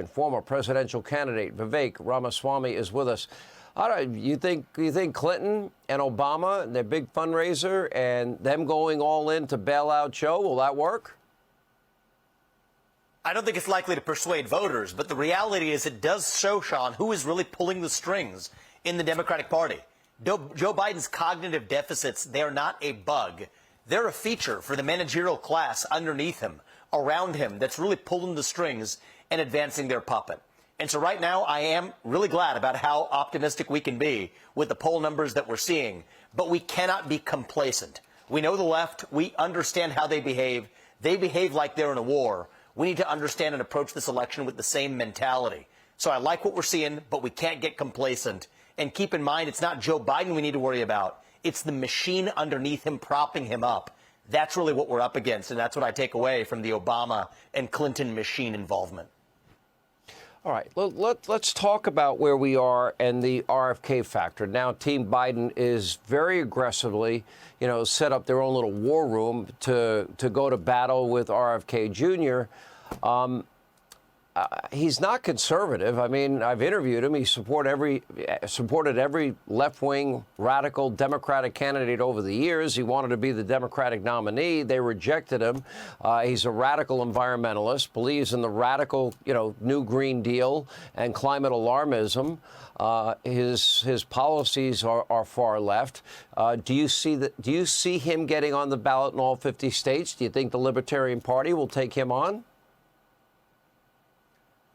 Former presidential candidate Vivek Ramaswamy is with us. You think Clinton and Obama, their big fundraiser, and them going all in to bail out Joe, will that work? I don't think it's likely to persuade voters, but the reality is it does show, Sean, who is really pulling the strings in the Democratic Party. Joe Biden's cognitive deficits, they're not a bug. They're a feature for the managerial class underneath him, around him, that's really pulling the strings and advancing their puppet. And so right now, I am really glad about how optimistic we can be with the poll numbers that we're seeing, but we cannot be complacent. We know the left. We understand how they behave. They behave like they're in a war. We need to understand and approach this election with the same mentality. So I like what we're seeing, but we can't get complacent. And keep in mind, it's not Joe Biden we need to worry about. It's the machine underneath him propping him up. That's really what we're up against, and that's what I take away from the Obama and Clinton machine involvement. All right, let's talk about where we are and the RFK factor. Now, Team Biden is very aggressively, set up their own little war room to go to battle with RFK Jr. He's not conservative. I mean, I've interviewed him. He supported every left-wing radical Democratic candidate over the years. He wanted to be the Democratic nominee. They rejected him. He's a radical environmentalist, believes in the radical, new Green Deal and climate alarmism. His policies are far left. Do you see him getting on the ballot in all 50 states? Do you think the Libertarian Party will take him on?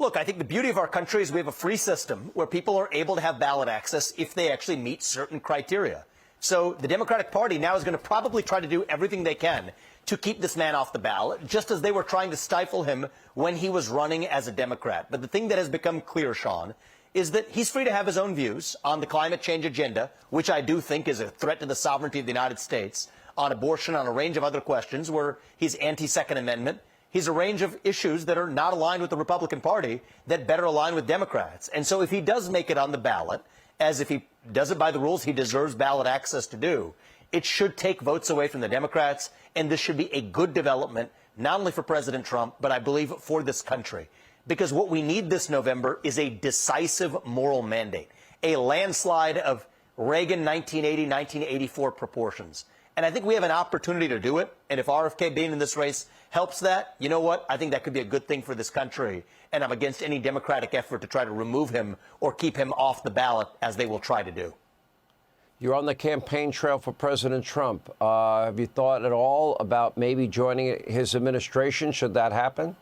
Look, I think the beauty of our country is we have a free system where people are able to have ballot access if they actually meet certain criteria. So the Democratic Party now is going to probably try to do everything they can to keep this man off the ballot, just as they were trying to stifle him when he was running as a Democrat. But the thing that has become clear, Sean, is that he's free to have his own views on the climate change agenda, which I do think is a threat to the sovereignty of the United States, on abortion, on a range of other questions where he's anti-Second Amendment. He's a range of issues that are not aligned with the Republican Party that better align with Democrats. And so if he does make it on the ballot, as if he does it by the rules he deserves ballot access to do, it should take votes away from the Democrats. And this should be a good development, not only for President Trump, but I believe for this country. Because what we need this November is a decisive moral mandate, a landslide of Reagan 1980, 1984 proportions. And I think we have an opportunity to do it. And if RFK being in this race helps that, you know what? I think that could be a good thing for this country. And I'm against any Democratic effort to try to remove him or keep him off the ballot, as they will try to do. You're on the campaign trail for President Trump. Have you thought at all about maybe joining his administration, should that happen?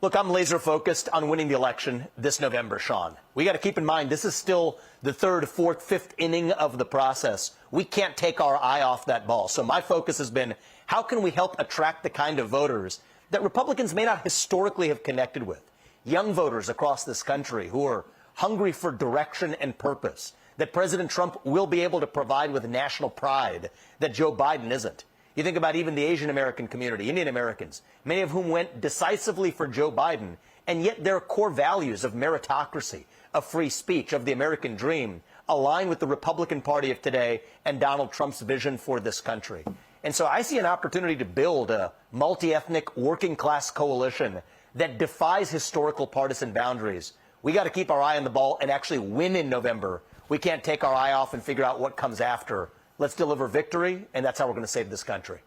Look, I'm laser focused on winning the election this November, Sean. We got to keep in mind, this is still the third, fourth, fifth inning of the process. We can't take our eye off that ball. So my focus has been, how can we help attract the kind of voters that Republicans may not historically have connected with? Young voters across this country who are hungry for direction and purpose, that President Trump will be able to provide with national pride that Joe Biden isn't. You think about even the Asian American community, Indian Americans, many of whom went decisively for Joe Biden, and yet their core values of meritocracy, of free speech, of the American dream, align with the Republican Party of today and Donald Trump's vision for this country. And so I see an opportunity to build a multi-ethnic working-class coalition that defies historical partisan boundaries. We got to keep our eye on the ball and actually win in November. We can't take our eye off and figure out what comes after. Let's deliver victory, and that's how we're going to save this country.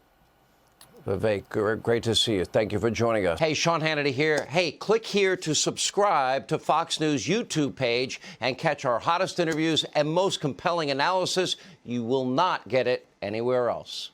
Vivek, great to see you. Thank you for joining us. Hey, Sean Hannity here. Hey, click here to subscribe to Fox News YouTube page and catch our hottest interviews and most compelling analysis. You will not get it anywhere else.